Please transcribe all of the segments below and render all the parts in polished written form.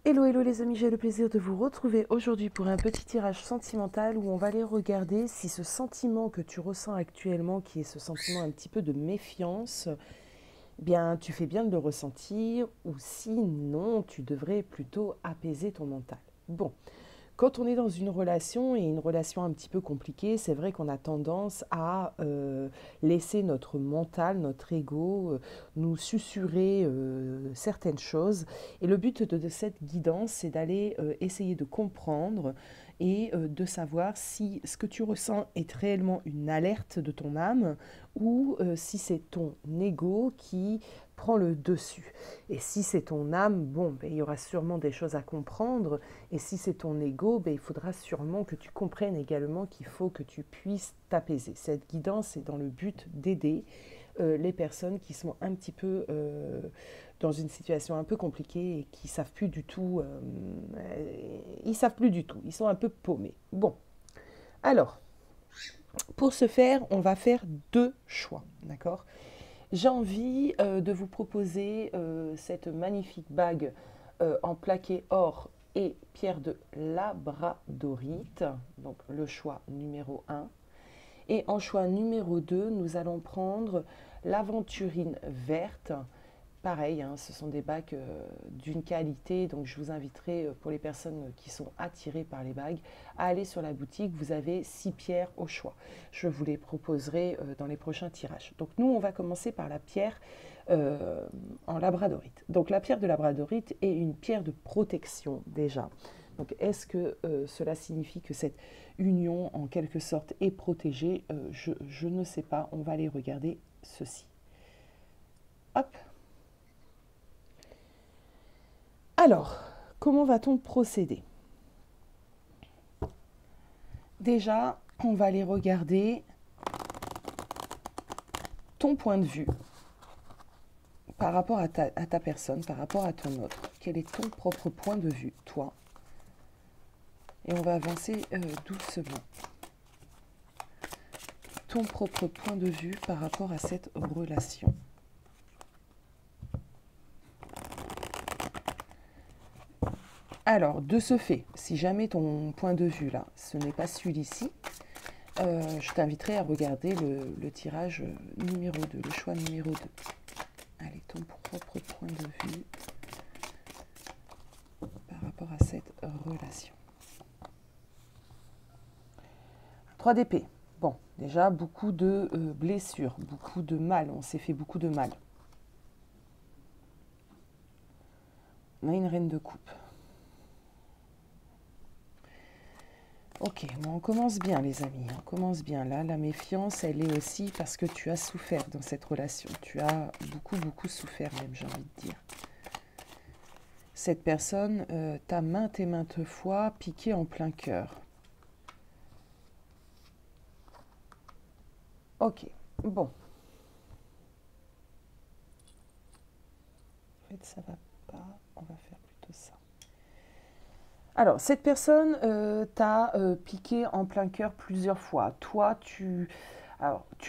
Hello, hello les amis, j'ai le plaisir de vous retrouver aujourd'hui pour un petit tirage sentimental où on va aller regarder si ce sentiment que tu ressens actuellement, qui est ce sentiment un petit peu de méfiance, bien tu fais bien de le ressentir ou sinon tu devrais plutôt apaiser ton mental. Bon, quand on est dans une relation et une relation un petit peu compliquée, c'est vrai qu'on a tendance à laisser notre mental, notre ego, nous susurrer certaines choses. Et le but de cette guidance, c'est d'aller essayer de comprendre et de savoir si ce que tu ressens est réellement une alerte de ton âme ou si c'est ton ego qui prend le dessus. Et si c'est ton âme, bon, ben, il y aura sûrement des choses à comprendre. Et si c'est ton ego, ben, il faudra sûrement que tu comprennes également qu'il faut que tu puisses t'apaiser. Cette guidance est dans le but d'aider les personnes qui sont un petit peu dans une situation un peu compliquée et qui savent plus du tout, ils savent plus du tout, ils sont un peu paumés. Bon, alors, pour ce faire, on va faire deux choix, d'accord? J'ai envie de vous proposer cette magnifique bague en plaqué or et pierre de labradorite, donc le choix numéro un. Et en choix numéro 2, nous allons prendre l'aventurine verte. Pareil, hein, ce sont des bagues d'une qualité, donc je vous inviterai pour les personnes qui sont attirées par les bagues à aller sur la boutique. Vous avez 6 pierres au choix. Je vous les proposerai dans les prochains tirages. Donc nous, on va commencer par la pierre en labradorite. Donc la pierre de labradorite est une pierre de protection déjà. Donc est-ce que cela signifie que cette union en quelque sorte est protégée? Je ne sais pas, on va aller regarder ceci. Hop. Alors, comment va-t-on procéder? Déjà, on va aller regarder ton point de vue par rapport à ta personne, par rapport à ton autre. Quel est ton propre point de vue, toi? Et on va avancer doucement. Ton propre point de vue par rapport à cette relation. Alors, de ce fait, si jamais ton point de vue là, ce n'est pas celui-ci, je t'inviterai à regarder le tirage numéro 2, le choix numéro 2. Allez, ton propre point de vue par rapport à cette relation. 3 d'épée. Bon, déjà, beaucoup de blessures, beaucoup de mal. On s'est fait beaucoup de mal. On a une reine de coupe. Ok, bon, on commence bien les amis, on commence bien. Là, la méfiance, elle est aussi parce que tu as souffert dans cette relation. Tu as beaucoup souffert même, j'ai envie de dire. Cette personne t'a maintes et maintes fois piqué en plein cœur. Ok, bon. En fait, ça va pas, on va faire plutôt ça. Alors, cette personne t'a piqué en plein cœur plusieurs fois. Toi, tu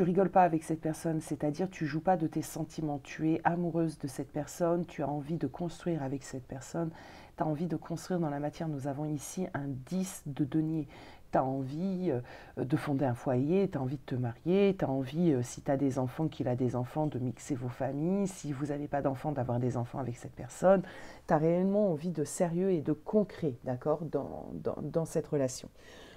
rigoles pas avec cette personne, c'est-à-dire tu joues pas de tes sentiments. Tu es amoureuse de cette personne, tu as envie de construire avec cette personne, tu as envie de construire dans la matière. Nous avons ici un 10 de denier. Tu as envie de fonder un foyer, tu as envie de te marier, tu as envie, si tu as des enfants, qu'il a des enfants, de mixer vos familles. Si vous n'avez pas d'enfants, d'avoir des enfants avec cette personne. Tu as réellement envie de sérieux et de concret, d'accord, dans cette relation.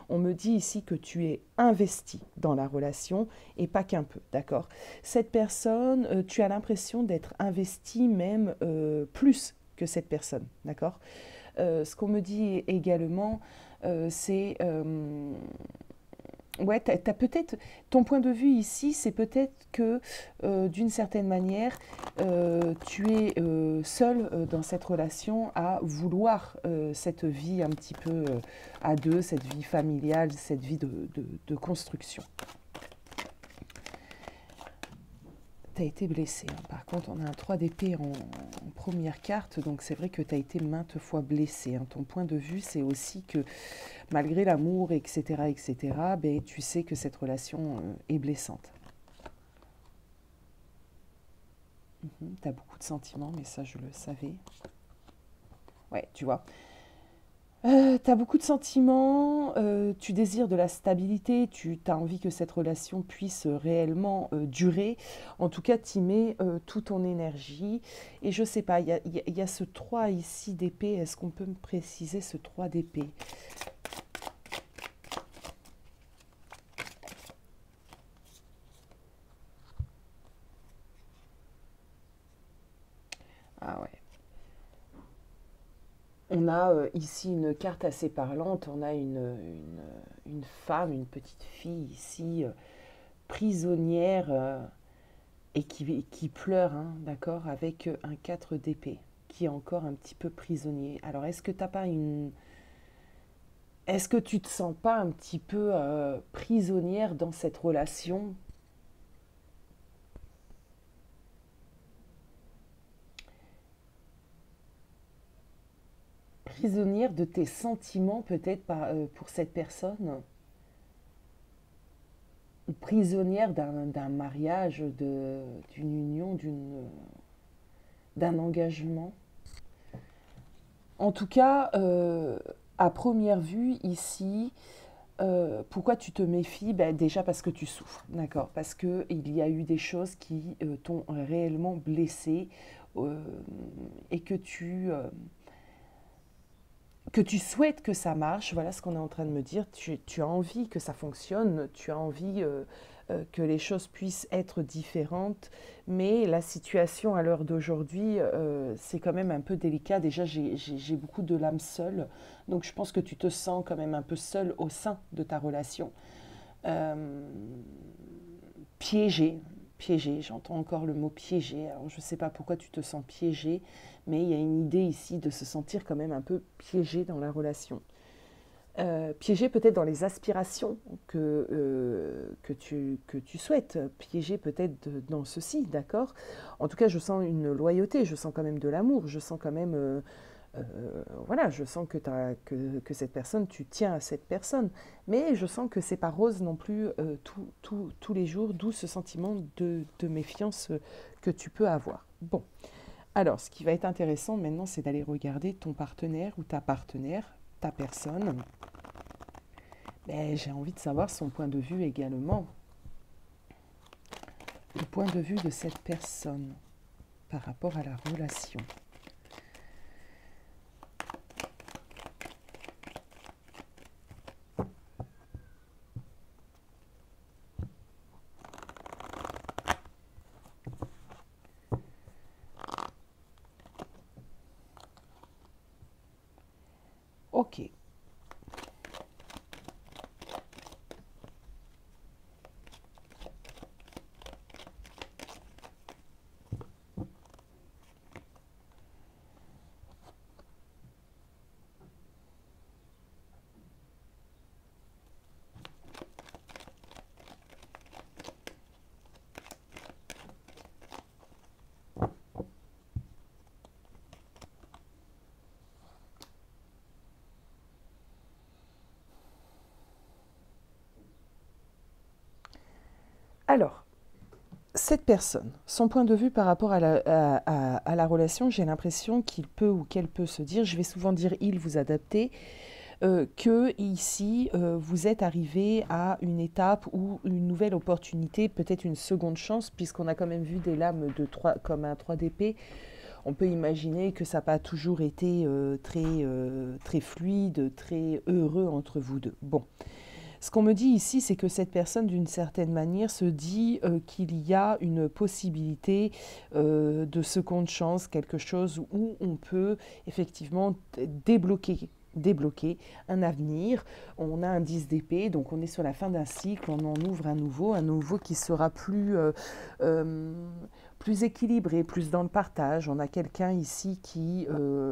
On me dit ici que tu es investi dans la relation et pas qu'un peu, d'accord. Cette personne, tu as l'impression d'être investi même plus que cette personne, d'accord. Ce qu'on me dit également, c'est ouais, t'as peut-être ton point de vue ici, c'est peut-être que d'une certaine manière, tu es seul dans cette relation à vouloir cette vie un petit peu à deux, cette vie familiale, cette vie de construction. Tu as été blessé. Hein. Par contre, on a un 3 d'épée en première carte, donc c'est vrai que tu as été maintes fois blessé. Hein. Ton point de vue, c'est aussi que malgré l'amour, etc., ben, tu sais que cette relation est blessante. Tu as beaucoup de sentiments, mais ça, je le savais. Ouais, tu vois. Tu as beaucoup de sentiments, tu désires de la stabilité, tu as envie que cette relation puisse réellement durer. En tout cas, tu y mets toute ton énergie. Et je sais pas, il y a ce 3 ici d'épée. Est-ce qu'on peut me préciser ce 3 d'épée? Ah ouais. On a ici une carte assez parlante. On a une femme, une petite fille ici, prisonnière et qui pleure, hein, d'accord, avec un 4 d'épée, qui est encore un petit peu prisonnier. Alors, est-ce que t'as pas une... Est-ce que tu te sens pas un petit peu prisonnière dans cette relation? Prisonnière de tes sentiments peut-être pour cette personne? Ou prisonnière d'un mariage, d'une union, d'un engagement? En tout cas, à première vue, ici, pourquoi tu te méfies? Ben, déjà parce que tu souffres, d'accord? Parce qu'il y a eu des choses qui t'ont réellement blessé euh, et que tu souhaites que ça marche. Voilà ce qu'on est en train de me dire. Tu as envie que ça fonctionne, tu as envie que les choses puissent être différentes, mais la situation à l'heure d'aujourd'hui, c'est quand même un peu délicat. Déjà, j'ai beaucoup de l'âme seule, donc je pense que tu te sens quand même un peu seule au sein de ta relation. Euh, Piégé, piégé, j'entends encore le mot piégé. Alors je ne sais pas pourquoi tu te sens piégé, mais il y a une idée ici de se sentir quand même un peu piégé dans la relation. Piégé peut-être dans les aspirations que tu souhaites, piégé peut-être dans ceci, d'accord? En tout cas, je sens une loyauté, je sens quand même de l'amour, je sens quand même voilà, je sens que cette personne, tu tiens à cette personne. Mais je sens que c'est pas rose non plus tous les jours, d'où ce sentiment de méfiance que tu peux avoir. Bon, alors ce qui va être intéressant maintenant, c'est d'aller regarder ton partenaire ou ta partenaire, ta personne. Ben, j'ai envie de savoir son point de vue également. Le point de vue de cette personne par rapport à la relation. Ok. Alors, cette personne, son point de vue par rapport à la relation, j'ai l'impression qu'il peut ou qu'elle peut se dire, je vais souvent dire il, vous adapter, que ici, vous êtes arrivé à une étape ou une nouvelle opportunité, peut-être une seconde chance, puisqu'on a quand même vu des lames de 3, comme un 3 d'épée. On peut imaginer que ça n'a pas toujours été très fluide, très heureux entre vous deux. Bon. Ce qu'on me dit ici, c'est que cette personne, d'une certaine manière, se dit qu'il y a une possibilité de seconde chance, quelque chose où on peut effectivement débloquer un avenir. On a un 10 d'épée, donc on est sur la fin d'un cycle, on en ouvre un nouveau qui sera euh, plus équilibré, plus dans le partage. On a quelqu'un ici qui,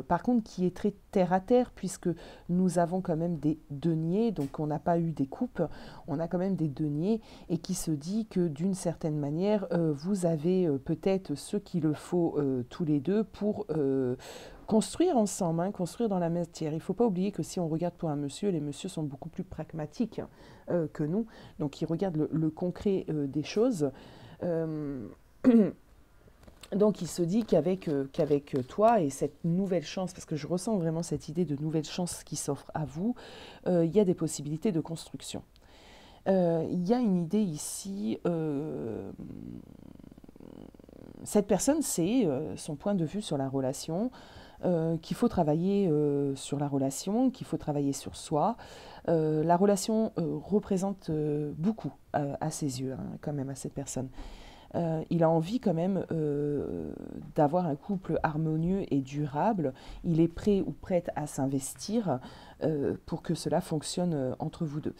par contre, qui est très terre à terre, puisque nous avons quand même des deniers, donc on n'a pas eu des coupes, on a quand même des deniers, et qui se dit que d'une certaine manière, vous avez peut-être ce qu'il le faut tous les deux pour construire ensemble, hein, construire dans la matière. Il ne faut pas oublier que si on regarde pour un monsieur, les messieurs sont beaucoup plus pragmatiques que nous, donc ils regardent le concret des choses. Euh, Donc il se dit qu'avec toi et cette nouvelle chance, parce que je ressens vraiment cette idée de nouvelle chance qui s'offre à vous, il y a des possibilités de construction. Il y a une idée ici, cette personne, c'est son point de vue sur la relation, qu'il faut travailler sur la relation, qu'il faut travailler sur soi. La relation représente beaucoup à ses yeux, hein, quand même, à cette personne. Il a envie quand même d'avoir un couple harmonieux et durable. Il est prêt ou prête à s'investir pour que cela fonctionne entre vous deux.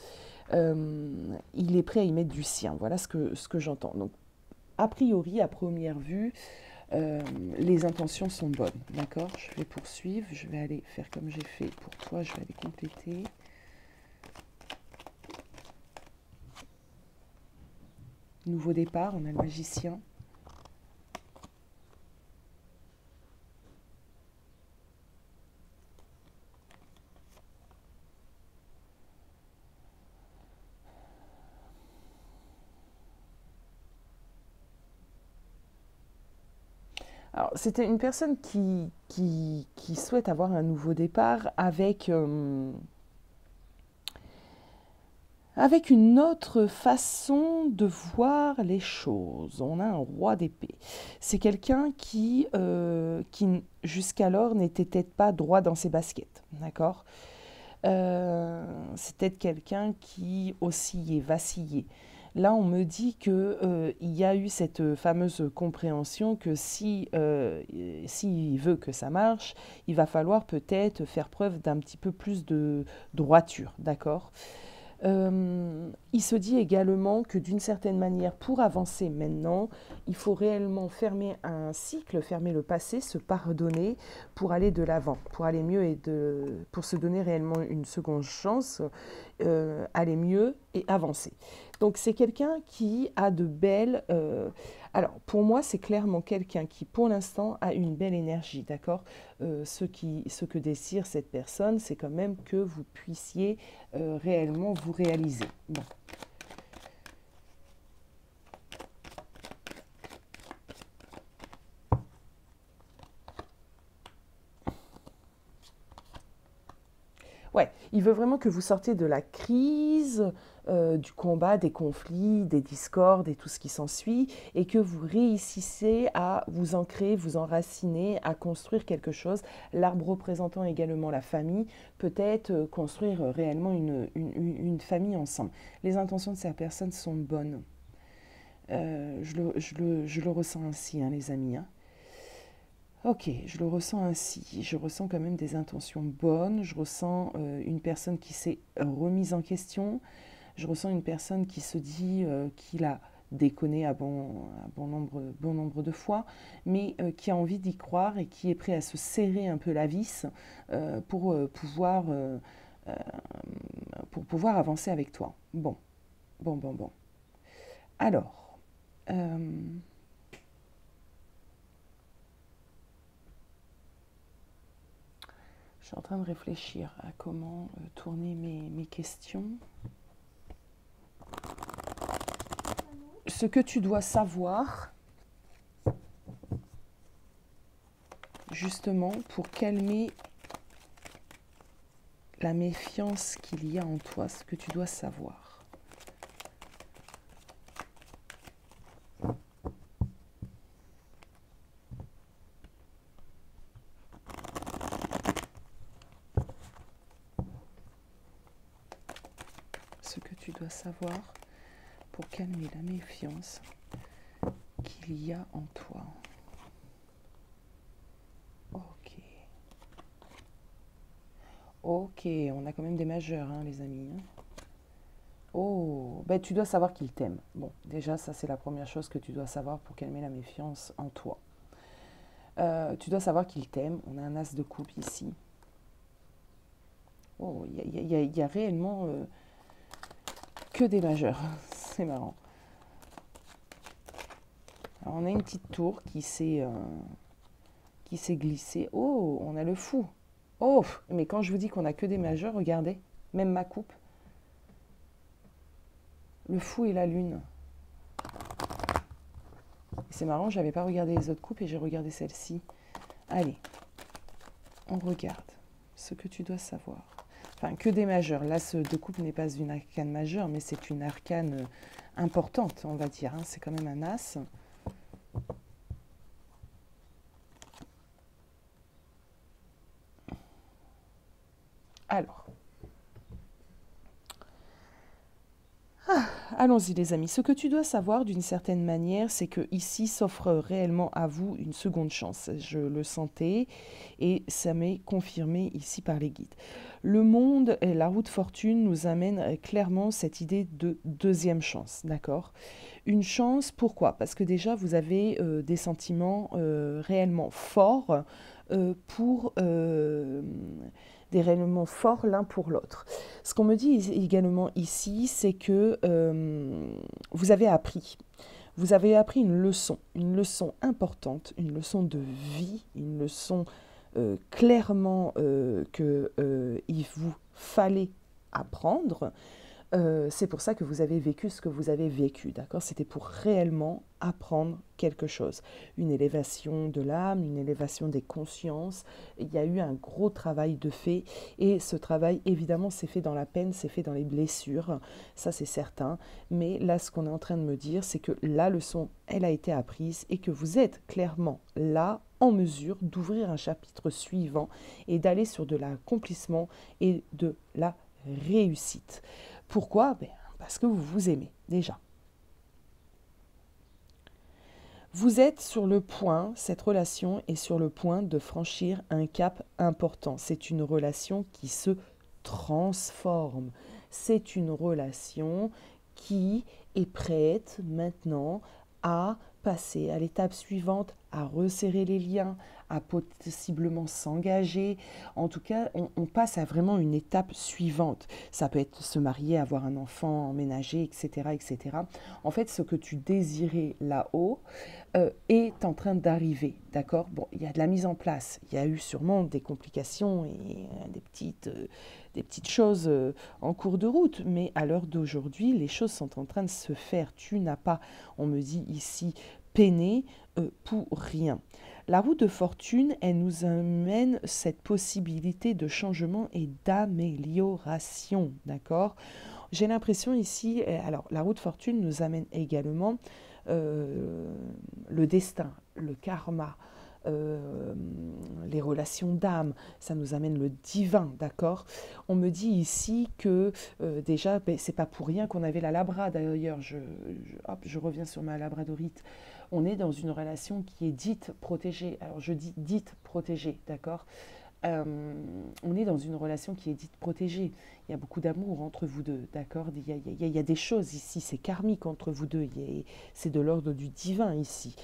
Il est prêt à y mettre du sien. Voilà ce que j'entends. Donc, a priori, à première vue, les intentions sont bonnes. D'accord? Je vais poursuivre. Je vais aller faire comme j'ai fait pour toi. Je vais aller compléter. Nouveau départ, on a le magicien. Alors, c'était une personne qui souhaite avoir un nouveau départ avec une autre façon de voir les choses. On a un roi d'épée. C'est quelqu'un qui jusqu'alors n'était peut-être pas droit dans ses baskets. D'accord? C'est peut-être quelqu'un qui oscillait, vacillait. Là, on me dit qu'il y a eu cette fameuse compréhension que s'il veut que ça marche, il va falloir peut-être faire preuve d'un petit peu plus de droiture, d'accord? Il se dit également que d'une certaine manière, pour avancer maintenant, il faut réellement fermer un cycle, fermer le passé, se pardonner pour aller de l'avant, pour aller mieux pour se donner réellement une seconde chance, aller mieux et avancer. Donc c'est quelqu'un qui a de belles... alors pour moi c'est clairement quelqu'un qui pour l'instant a une belle énergie, d'accord? Ce que désire cette personne, c'est quand même que vous puissiez réellement vous réaliser. Bon. Ouais, il veut vraiment que vous sortiez de la crise, du combat, des conflits, des discordes et tout ce qui s'ensuit, et que vous réussissez à vous ancrer, vous enraciner, à construire quelque chose. L'arbre représentant également la famille, peut-être construire réellement une famille ensemble. Les intentions de cette personne sont bonnes. Je le ressens ainsi, hein, les amis. Hein. Ok, je le ressens ainsi. Je ressens quand même des intentions bonnes. Je ressens une personne qui s'est remise en question. Je ressens une personne qui se dit qu'il a déconné à bon nombre de fois, mais qui a envie d'y croire et qui est prêt à se serrer un peu la vis pour, euh, pour pouvoir avancer avec toi. Bon. Alors, je suis en train de réfléchir à comment tourner mes questions. Ce que tu dois savoir, justement, pour calmer la méfiance qu'il y a en toi, ce que tu dois savoir. Ce que tu dois savoir pour calmer la méfiance qu'il y a en toi. Ok, on a quand même des majeurs, hein, les amis. Hein. Oh, ben tu dois savoir qu'il t'aime. Bon, déjà, ça c'est la première chose que tu dois savoir pour calmer la méfiance en toi. Tu dois savoir qu'il t'aime. On a un as de coupe ici. Oh, il y a réellement que des majeurs. C'est marrant. Alors, on a une petite tour qui s'est glissée. Oh, on a le fou. Oh, mais quand je vous dis qu'on a que des majeurs, regardez, même ma coupe. Le fou et la lune. C'est marrant, j'avais pas regardé les autres coupes et j'ai regardé celle-ci. Allez, on regarde ce que tu dois savoir. Enfin, que des majeurs. Là, ce de coupe n'est pas une arcane majeure, mais c'est une arcane importante, on va dire. Hein. C'est quand même un as. Alors, allons-y les amis. Ce que tu dois savoir d'une certaine manière, c'est que ici s'offre réellement à vous une seconde chance. Je le sentais et ça m'est confirmé ici par les guides. Le monde et la route fortune nous amènent clairement cette idée de deuxième chance, d'accord? Une chance, pourquoi? Parce que déjà vous avez des sentiments réellement forts pour des réellement forts l'un pour l'autre. Ce qu'on me dit également ici, c'est que vous avez appris. Vous avez appris une leçon importante, une leçon de vie, une leçon clairement qu'il vous fallait apprendre. C'est pour ça que vous avez vécu ce que vous avez vécu, d'accord? C'était pour réellement apprendre quelque chose. Une élévation de l'âme, une élévation des consciences. Il y a eu un gros travail de fait et ce travail, évidemment, c'est fait dans la peine, c'est fait dans les blessures, ça c'est certain. Mais là, ce qu'on est en train de me dire, c'est que la leçon, elle a été apprise et que vous êtes clairement là, en mesure d'ouvrir un chapitre suivant et d'aller sur de l'accomplissement et de la réussite. Pourquoi? Parce que vous vous aimez, déjà. Vous êtes sur le point, cette relation est sur le point de franchir un cap important. C'est une relation qui se transforme. C'est une relation qui est prête maintenant à passer à l'étape suivante, à resserrer les liens, à possiblement s'engager. En tout cas, on passe à vraiment une étape suivante. Ça peut être se marier, avoir un enfant, emménager, etc., etc. En fait, ce que tu désirais là-haut est en train d'arriver, d'accord? Bon, il y a de la mise en place. Il y a eu sûrement des complications et des petites choses en cours de route, mais à l'heure d'aujourd'hui, les choses sont en train de se faire. Tu n'as pas, on me dit ici, peiné pour rien. La roue de fortune, elle nous amène cette possibilité de changement et d'amélioration, d'accord? J'ai l'impression ici, alors la roue de fortune nous amène également le destin, le karma, les relations d'âme, ça nous amène le divin, d'accord? On me dit ici que déjà, c'est pas pour rien qu'on avait la labra, d'ailleurs, je reviens sur ma labradorite. On est dans une relation qui est dite protégée. Alors je dis dite protégée, d'accord? On est dans une relation qui est dite protégée. Il y a beaucoup d'amour entre vous deux, d'accord? Il y a des choses ici, c'est karmique entre vous deux, c'est de l'ordre du divin ici.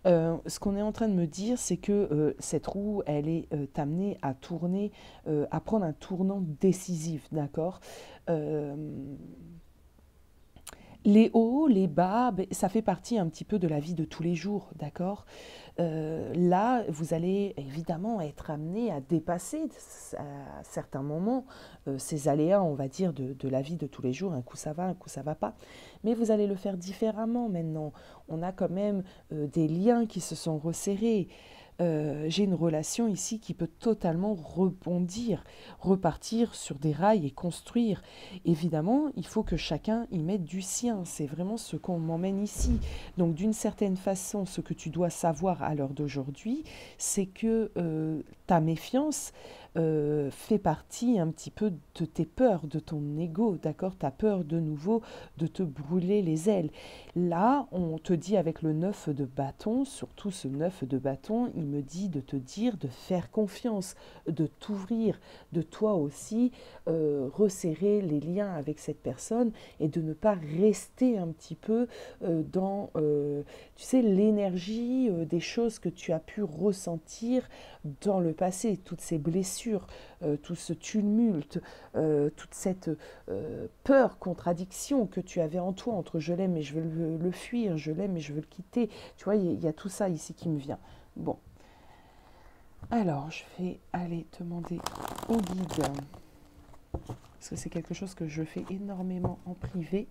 Ce qu'on est en train de me dire, c'est que cette roue, elle est amenée à tourner, à prendre un tournant décisif, d'accord? Les hauts, les bas, ça fait partie un petit peu de la vie de tous les jours, d'accord? Là, vous allez évidemment être amené à dépasser à certains moments ces aléas, on va dire, de la vie de tous les jours. Un coup ça va, un coup ça va pas. Mais vous allez le faire différemment maintenant. On a quand même des liens qui se sont resserrés. J'ai une relation ici qui peut totalement rebondir, repartir sur des rails et construire. Évidemment, il faut que chacun y mette du sien. C'est vraiment ce qu'on m'emmène ici. Donc, d'une certaine façon, ce que tu dois savoir à l'heure d'aujourd'hui, c'est que ta méfiance fait partie un petit peu de tes peurs, de ton ego, d'accord? Tu as peur de nouveau de te brûler les ailes. Là, on te dit avec le 9 de bâton, surtout ce 9 de bâton, il me dit de te dire de faire confiance, de t'ouvrir, de toi aussi resserrer les liens avec cette personne et de ne pas rester un petit peu dans, tu sais, l'énergie des choses que tu as pu ressentir dans le passé, toutes ces blessures, tout ce tumulte, toute cette peur, contradiction que tu avais en toi entre je l'aime et je veux le fuir, je l'aime et je veux le quitter. Tu vois, il y a tout ça ici qui me vient. Bon. Alors, je vais aller demander au guide, parce que c'est quelque chose que je fais énormément en privé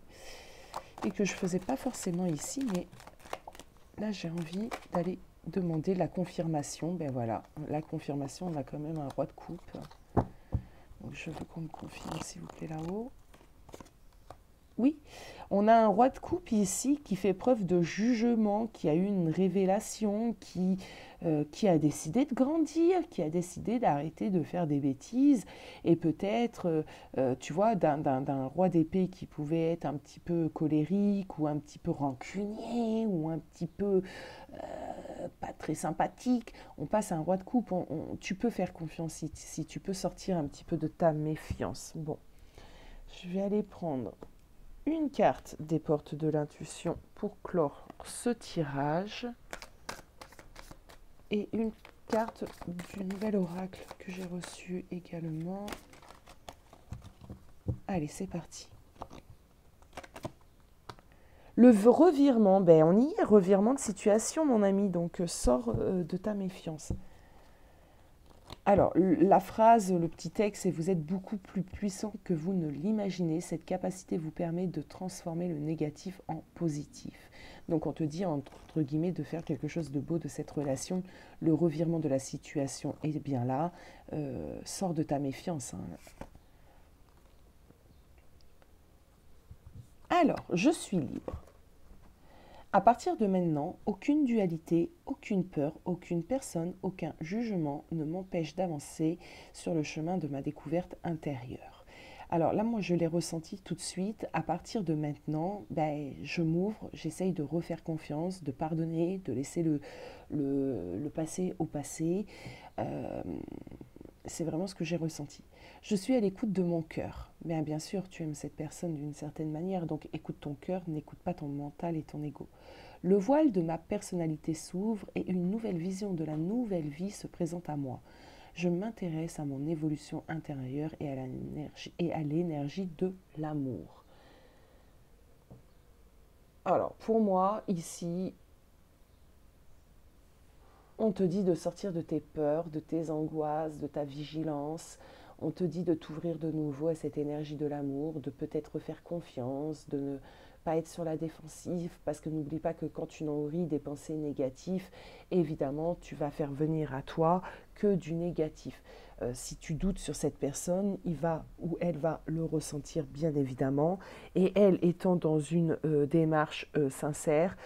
et que je ne faisais pas forcément ici, mais Là, j'ai envie d'aller demander la confirmation. Ben voilà, la confirmation, on a quand même un roi de coupe. Donc, je veux qu'on me confirme, s'il vous plaît, là-haut. Oui, on a un roi de coupe ici qui fait preuve de jugement, qui a eu une révélation, qui a décidé de grandir, qui a décidé d'arrêter de faire des bêtises. Et peut-être, tu vois, d'un roi d'épée qui pouvait être un petit peu colérique ou un petit peu rancunier ou un petit peu pas très sympathique, on passe à un roi de coupe. Tu peux faire confiance ici, tu peux sortir un petit peu de ta méfiance. Bon, je vais aller prendre une carte des portes de l'intuition pour clore ce tirage et une carte du nouvel oracle que j'ai reçu également. Allez, c'est parti. Le revirement, ben on y est, revirement de situation, mon ami, donc sors de ta méfiance. Alors, la phrase, le petit texte, c'est « Vous êtes beaucoup plus puissant que vous ne l'imaginez. Cette capacité vous permet de transformer le négatif en positif. » Donc, on te dit, entre guillemets, de faire quelque chose de beau de cette relation. Le revirement de la situation est bien là. Sors de ta méfiance. Hein. Alors, je suis libre. À partir de maintenant, aucune dualité, aucune peur, aucune personne, aucun jugement ne m'empêche d'avancer sur le chemin de ma découverte intérieure. Alors là, moi, je l'ai ressenti tout de suite. À partir de maintenant, ben, je m'ouvre, j'essaye de refaire confiance, de pardonner, de laisser le passé au passé. C'est vraiment ce que j'ai ressenti. Je suis à l'écoute de mon cœur. Mais bien sûr, tu aimes cette personne d'une certaine manière, donc écoute ton cœur, n'écoute pas ton mental et ton ego. Le voile de ma personnalité s'ouvre et une nouvelle vision de la nouvelle vie se présente à moi. Je m'intéresse à mon évolution intérieure et à l'énergie de l'amour. Alors, pour moi, ici, on te dit de sortir de tes peurs, de tes angoisses, de ta vigilance. On te dit de t'ouvrir de nouveau à cette énergie de l'amour, de peut-être faire confiance, de ne pas être sur la défensive, parce que n'oublie pas que quand tu nourris des pensées négatives, évidemment, tu vas faire venir à toi que du négatif. Si tu doutes sur cette personne, il va ou elle va le ressentir bien évidemment. Et elle étant dans une démarche sincère,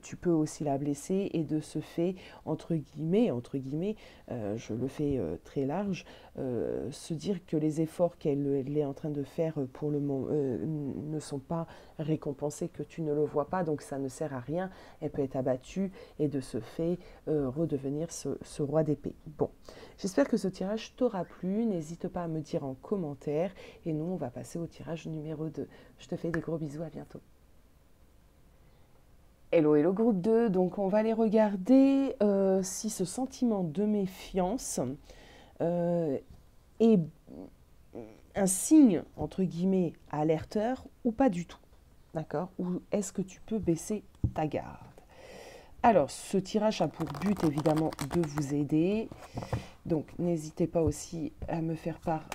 tu peux aussi la blesser et de ce fait, entre guillemets, je le fais très large, se dire que les efforts qu'elle est en train de faire pour le moment ne sont pas récompensés, que tu ne le vois pas, donc ça ne sert à rien. Elle peut être abattue et de ce fait redevenir ce roi d'épée. Bon, j'espère que ce tirage t'aura plu. N'hésite pas à me dire en commentaire. Et nous, on va passer au tirage numéro 2. Je te fais des gros bisous, à bientôt. Hello, hello groupe 2. Donc on va aller regarder si ce sentiment de méfiance est un signe, entre guillemets, alerteur ou pas du tout. D'accord? Ou est-ce que tu peux baisser ta garde? Alors, ce tirage a pour but, évidemment, de vous aider. Donc, n'hésitez pas aussi à me faire part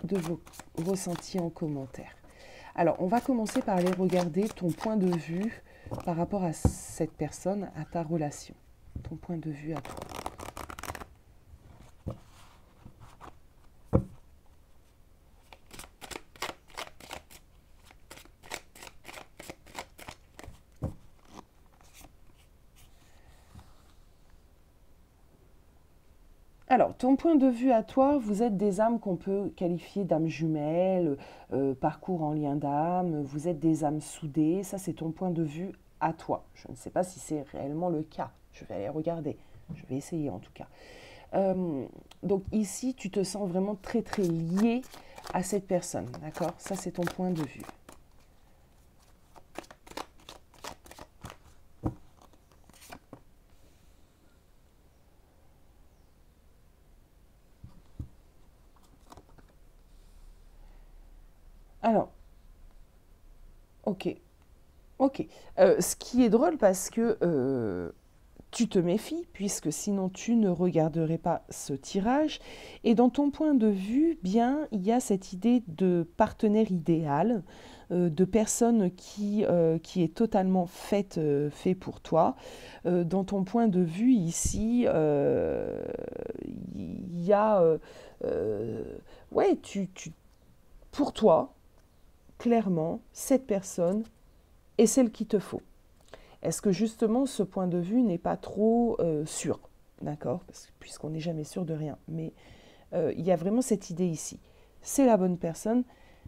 de vos ressentis en commentaire. Alors, on va commencer par aller regarder ton point de vue par rapport à cette personne, à ta relation. Ton point de vue à toi. Alors, ton point de vue à toi, vous êtes des âmes qu'on peut qualifier d'âmes jumelles, parcours en lien d'âme, vous êtes des âmes soudées, ça c'est ton point de vue à toi. Je ne sais pas si c'est réellement le cas, je vais aller regarder, je vais essayer en tout cas. Donc ici, tu te sens vraiment très très lié à cette personne, d'accord? Ça c'est ton point de vue. Alors, ok. Ok. Ce qui est drôle parce que tu te méfies, puisque sinon tu ne regarderais pas ce tirage. Et dans ton point de vue, bien, il y a cette idée de partenaire idéal, de personne qui est totalement fait pour toi. Dans ton point de vue ici, il y a... ouais, pour toi, clairement, cette personne est celle qu'il te faut. Est-ce que justement ce point de vue n'est pas trop sûr? D'accord? Puisqu'on n'est jamais sûr de rien. Mais il y a vraiment cette idée ici. C'est la bonne personne,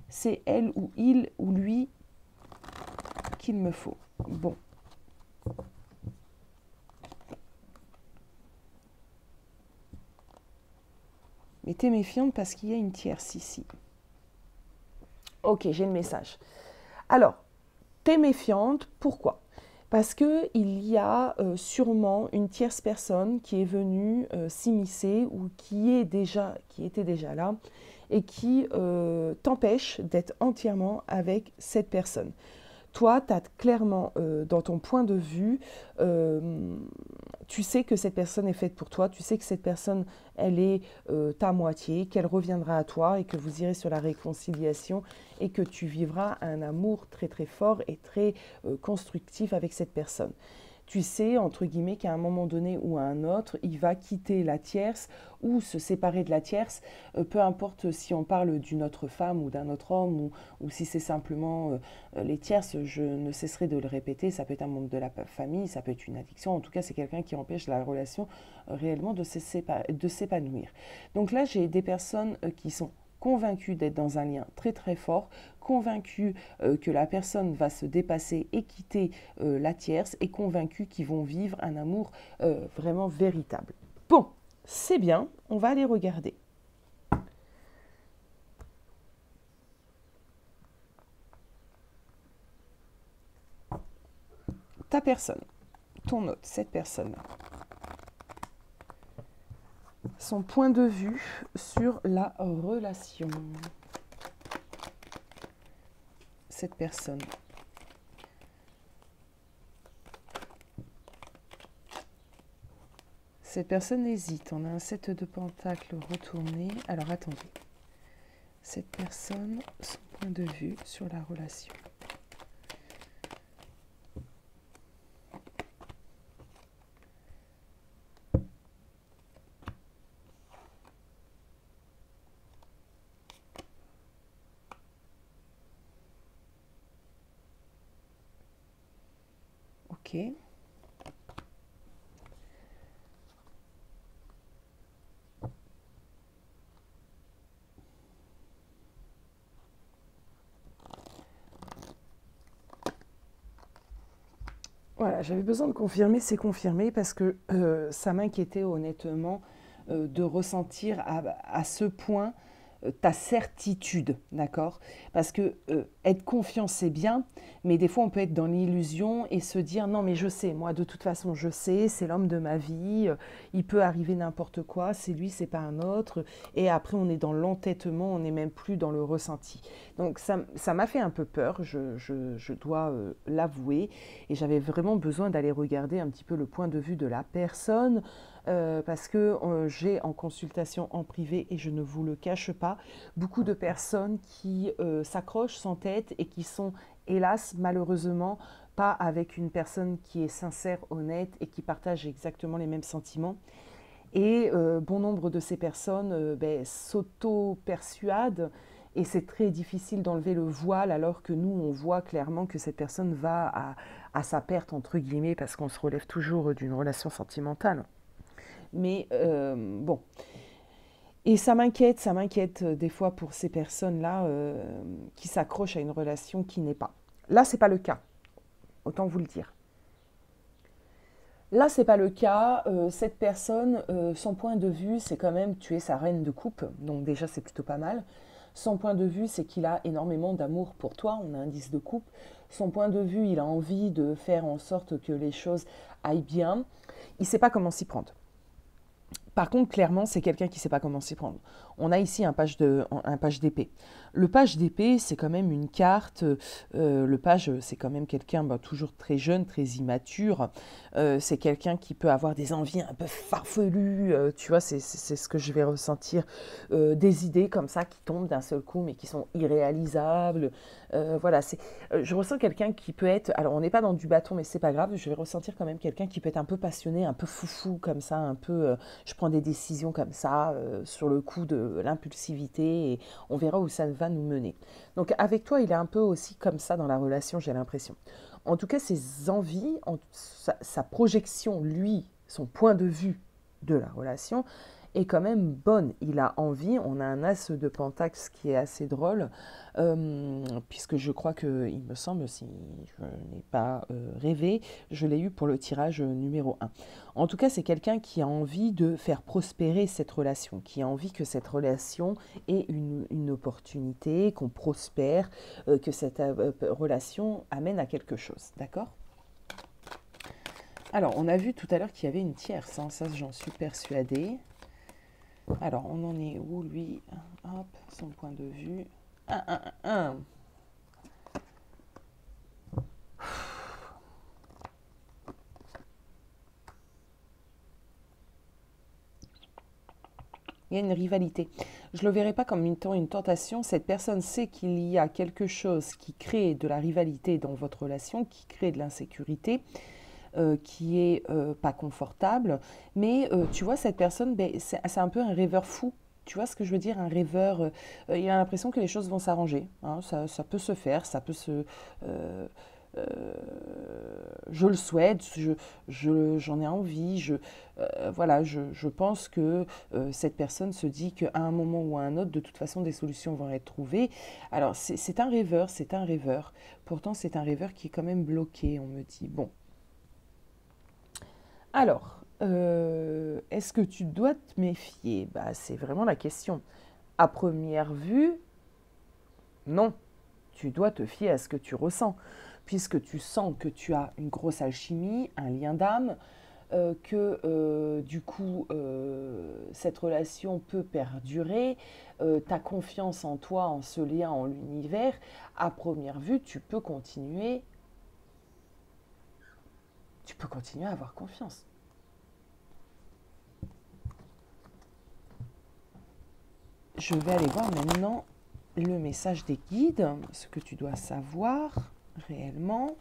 c'est elle ou il ou lui qu'il me faut. Bon. Mais t'es méfiante parce qu'il y a une tierce ici. Ok, j'ai le message. Alors, t'es méfiante, pourquoi? Parce qu'il y a sûrement une tierce personne qui est venue s'immiscer ou qui était déjà là et qui t'empêche d'être entièrement avec cette personne. Toi, tu as clairement, dans ton point de vue, tu sais que cette personne est faite pour toi, tu sais que cette personne, elle est ta moitié, qu'elle reviendra à toi et que vous irez sur la réconciliation et que tu vivras un amour très très fort et très constructif avec cette personne. Tu sais, entre guillemets, qu'à un moment donné ou à un autre, il va quitter la tierce ou se séparer de la tierce, peu importe si on parle d'une autre femme ou d'un autre homme ou si c'est simplement les tierces, je ne cesserai de le répéter, ça peut être un membre de la famille, ça peut être une addiction, en tout cas c'est quelqu'un qui empêche la relation réellement de s'épanouir. Donc là, j'ai des personnes qui sont convaincu d'être dans un lien très très fort, convaincu que la personne va se dépasser et quitter la tierce et convaincu qu'ils vont vivre un amour vraiment véritable. Bon, c'est bien, on va aller regarder. Ta personne, ton hôte, cette personne-là. Son point de vue sur la relation. Cette personne. Cette personne hésite. On a un 7 de pentacles retourné. Alors attendez. Cette personne, son point de vue sur la relation. Ok. Voilà, j'avais besoin de confirmer, c'est confirmé parce que ça m'inquiétait honnêtement de ressentir à ce point ta certitude, d'accord? Parce que être confiant, c'est bien, mais des fois, on peut être dans l'illusion et se dire, non, mais je sais, moi, de toute façon, je sais, c'est l'homme de ma vie, il peut arriver n'importe quoi, c'est lui, c'est pas un autre. Et après, on est dans l'entêtement, on n'est même plus dans le ressenti. Donc, ça m'a fait un peu peur, je dois l'avouer. Et j'avais vraiment besoin d'aller regarder un petit peu le point de vue de la personne, parce que j'ai en consultation en privé, et je ne vous le cache pas, beaucoup de personnes qui s'accrochent, s'entêtent et qui sont, hélas, malheureusement, pas avec une personne qui est sincère, honnête et qui partage exactement les mêmes sentiments. Et bon nombre de ces personnes s'auto-persuadent et c'est très difficile d'enlever le voile alors que nous, on voit clairement que cette personne va à sa perte, entre guillemets, parce qu'on se relève toujours d'une relation sentimentale. Mais bon. Et ça m'inquiète des fois pour ces personnes-là qui s'accrochent à une relation qui n'est pas. Là, c'est pas le cas, autant vous le dire. Là, c'est pas le cas. Cette personne, son point de vue, c'est quand même tu es sa reine de coupe, donc déjà c'est plutôt pas mal. Son point de vue, c'est qu'il a énormément d'amour pour toi, on a un 10 de coupe. Son point de vue, il a envie de faire en sorte que les choses aillent bien. Il ne sait pas comment s'y prendre. Par contre, clairement, c'est quelqu'un qui ne sait pas comment s'y prendre. On a ici un page d'épée. Le page d'épée, c'est quand même une carte. Le page, c'est quand même quelqu'un toujours très jeune, très immature. C'est quelqu'un qui peut avoir des envies un peu farfelues. Tu vois, c'est ce que je vais ressentir. Des idées comme ça qui tombent d'un seul coup, mais qui sont irréalisables. Voilà, je ressens quelqu'un qui peut être... Alors, on n'est pas dans du bâton, mais c'est pas grave. Je vais ressentir quand même quelqu'un qui peut être un peu passionné, un peu foufou comme ça, un peu... je prends des décisions comme ça, sur le coup de l'impulsivité, et on verra où ça va nous mener. Donc avec toi, il est un peu aussi comme ça dans la relation, j'ai l'impression. En tout cas, ses envies, sa projection, lui, son point de vue de la relation, est quand même bonne. Il a envie, on a un as de pentacle qui est assez drôle, puisque je crois que, il me semble, si je n'ai pas rêvé, je l'ai eu pour le tirage numéro 1. En tout cas, c'est quelqu'un qui a envie de faire prospérer cette relation, qui a envie que cette relation ait une opportunité, qu'on prospère, que cette relation amène à quelque chose, d'accord ? Alors, on a vu tout à l'heure qu'il y avait une tierce, hein, ça j'en suis persuadée. Alors, on en est où, lui? Hop, son point de vue. Il y a une rivalité. Je ne le verrai pas comme une tentation. Cette personne sait qu'il y a quelque chose qui crée de la rivalité dans votre relation, qui crée de l'insécurité, qui est pas confortable. Mais tu vois, cette personne, c'est un peu un rêveur fou. Tu vois ce que je veux dire? Un rêveur, il a l'impression que les choses vont s'arranger. Hein, ça peut se faire, ça peut se... je le souhaite, j'en ai envie, voilà, je pense que cette personne se dit qu'à un moment ou à un autre, de toute façon, des solutions vont être trouvées. Alors, c'est un rêveur, c'est un rêveur. Pourtant, c'est un rêveur qui est quand même bloqué, on me dit. Bon. Alors, est-ce que tu dois te méfier? C'est vraiment la question. À première vue, non. Tu dois te fier à ce que tu ressens, puisque tu sens que tu as une grosse alchimie, un lien d'âme, que du coup, cette relation peut perdurer, ta confiance en toi, en ce lien, en l'univers, à première vue, tu peux continuer à avoir confiance. Je vais aller voir maintenant le message des guides, ce que tu dois savoir réellement.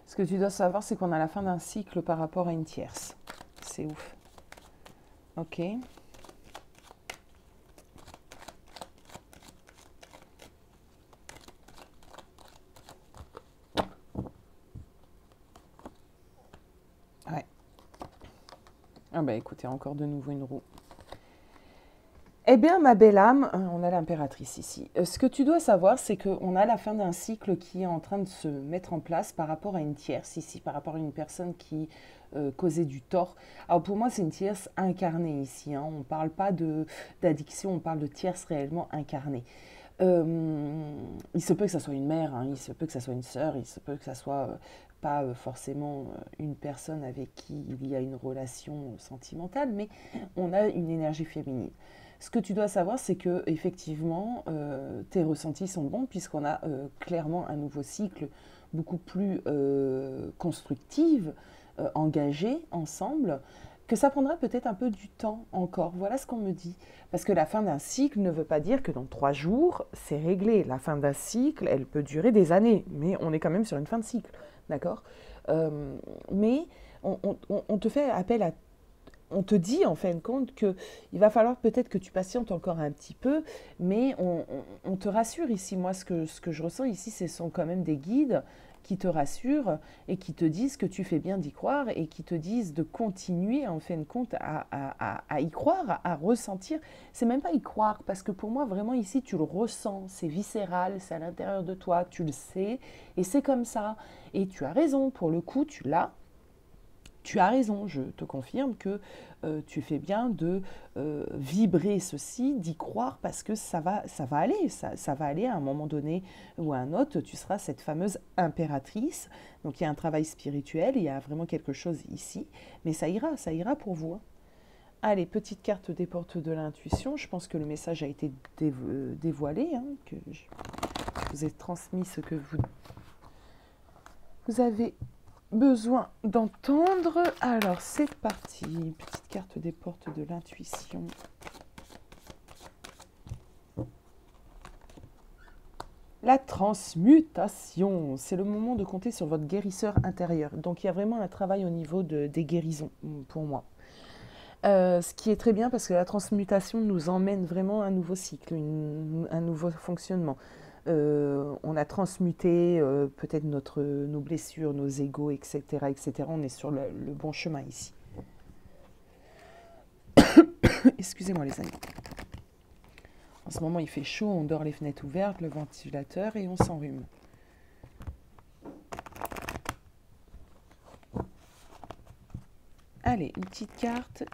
Ce que tu dois savoir, c'est qu'on a la fin d'un cycle par rapport à une tierce. C'est ouf. Ok. Ouais. Ah bah écoutez, encore de nouveau une roue. Eh bien, ma belle âme, on a l'impératrice ici. Ce que tu dois savoir, c'est qu'on a la fin d'un cycle qui est en train de se mettre en place par rapport à une tierce ici, par rapport à une personne qui causait du tort. Alors pour moi, c'est une tierce incarnée ici. Hein. On ne parle pas d'addiction, on parle de tierce réellement incarnée. Il se peut que ça soit une mère, hein, il se peut que ça soit une sœur, il se peut que ça soit pas forcément une personne avec qui il y a une relation sentimentale, mais on a une énergie féminine. Ce que tu dois savoir, c'est que effectivement, tes ressentis sont bons puisqu'on a clairement un nouveau cycle beaucoup plus constructif, engagé ensemble, que ça prendra peut-être un peu du temps encore. Voilà ce qu'on me dit. Parce que la fin d'un cycle ne veut pas dire que dans 3 jours, c'est réglé. La fin d'un cycle, elle peut durer des années, mais on est quand même sur une fin de cycle, d'accord? Mais on te fait appel à... On te dit en fin de compte qu'il va falloir peut-être que tu patientes encore un petit peu, mais on te rassure ici. Moi, ce que je ressens ici, ce sont quand même des guides qui te rassurent et qui te disent que tu fais bien d'y croire et qui te disent de continuer en fin de compte à y croire, à ressentir. C'est même pas y croire parce que pour moi vraiment ici tu le ressens, c'est viscéral, c'est à l'intérieur de toi, tu le sais et c'est comme ça. Et tu as raison, pour le coup tu l'as. Tu as raison, je te confirme que tu fais bien de vibrer ceci, d'y croire parce que ça va aller, ça va aller à un moment donné ou à un autre, tu seras cette fameuse impératrice. Donc il y a un travail spirituel, il y a vraiment quelque chose ici, mais ça ira pour vous. Allez, petite carte des portes de l'intuition, je pense que le message a été dévoilé, hein, que je vous ai transmis ce que vous avez besoin d'entendre. Alors c'est parti, petite carte des portes de l'intuition. La transmutation, c'est le moment de compter sur votre guérisseur intérieur. Donc il y a vraiment un travail au niveau des guérisons pour moi. Ce qui est très bien parce que la transmutation nous emmène vraiment à un nouveau cycle, un nouveau fonctionnement. On a transmuté peut-être nos blessures, nos égos, etc., etc. On est sur le bon chemin ici. Excusez-moi les amis. En ce moment il fait chaud, on dort les fenêtres ouvertes, le ventilateur et on s'enrhume. Allez, une petite carte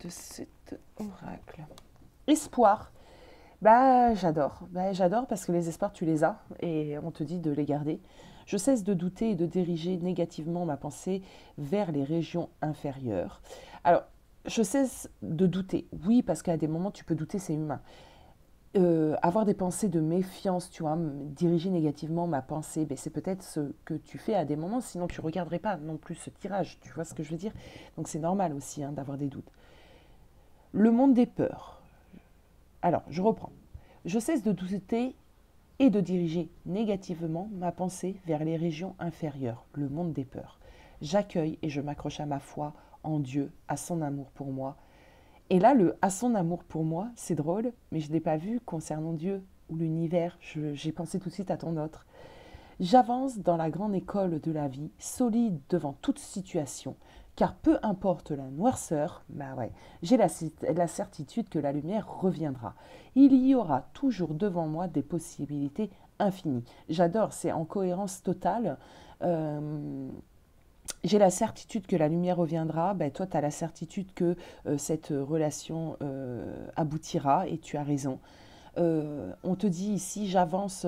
de cet oracle. Espoir. J'adore parce que les espoirs tu les as et on te dit de les garder. Je cesse de douter et de diriger négativement ma pensée vers les régions inférieures. Alors, je cesse de douter, oui, parce qu'à des moments tu peux douter, c'est humain. Avoir des pensées de méfiance, tu vois, diriger négativement ma pensée, c'est peut-être ce que tu fais à des moments, sinon tu ne regarderais pas non plus ce tirage, tu vois ce que je veux dire? Donc c'est normal aussi hein, d'avoir des doutes. Le monde des peurs. Alors, je reprends. Je cesse de douter et de diriger négativement ma pensée vers les régions inférieures, le monde des peurs. J'accueille et je m'accroche à ma foi en Dieu, à son amour pour moi. Et là, le « à son amour pour moi », c'est drôle, mais je ne l'ai pas vu concernant Dieu ou l'univers. J'ai pensé tout de suite à ton autre. J'avance dans la grande école de la vie, solide devant toute situation, car peu importe la noirceur, j'ai la certitude que la lumière reviendra. Il y aura toujours devant moi des possibilités infinies. J'adore, c'est en cohérence totale. J'ai la certitude que la lumière reviendra, toi tu as la certitude que cette relation aboutira et tu as raison. On te dit ici, j'avance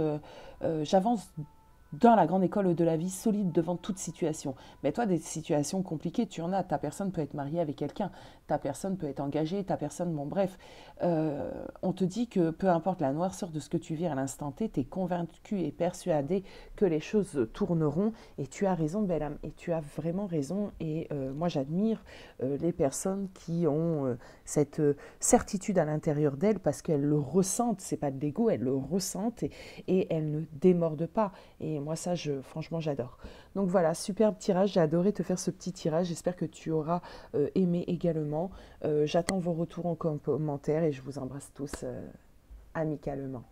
dans la grande école de la vie, solide devant toute situation. Mais toi, des situations compliquées, tu en as. Ta personne peut être mariée avec quelqu'un, ta personne peut être engagée, ta personne, bref. On te dit que peu importe la noirceur de ce que tu vis à l'instant T, tu es convaincu et persuadé que les choses tourneront. Et tu as raison, belle âme, et tu as vraiment raison. Et moi, j'admire les personnes qui ont cette certitude à l'intérieur d'elles parce qu'elles le ressentent. C'est pas de l'ego, elles le ressentent et elles ne démordent pas. Et moi, ça, franchement, j'adore. Donc voilà, superbe tirage. J'ai adoré te faire ce petit tirage. J'espère que tu auras aimé également. J'attends vos retours en commentaire et je vous embrasse tous amicalement.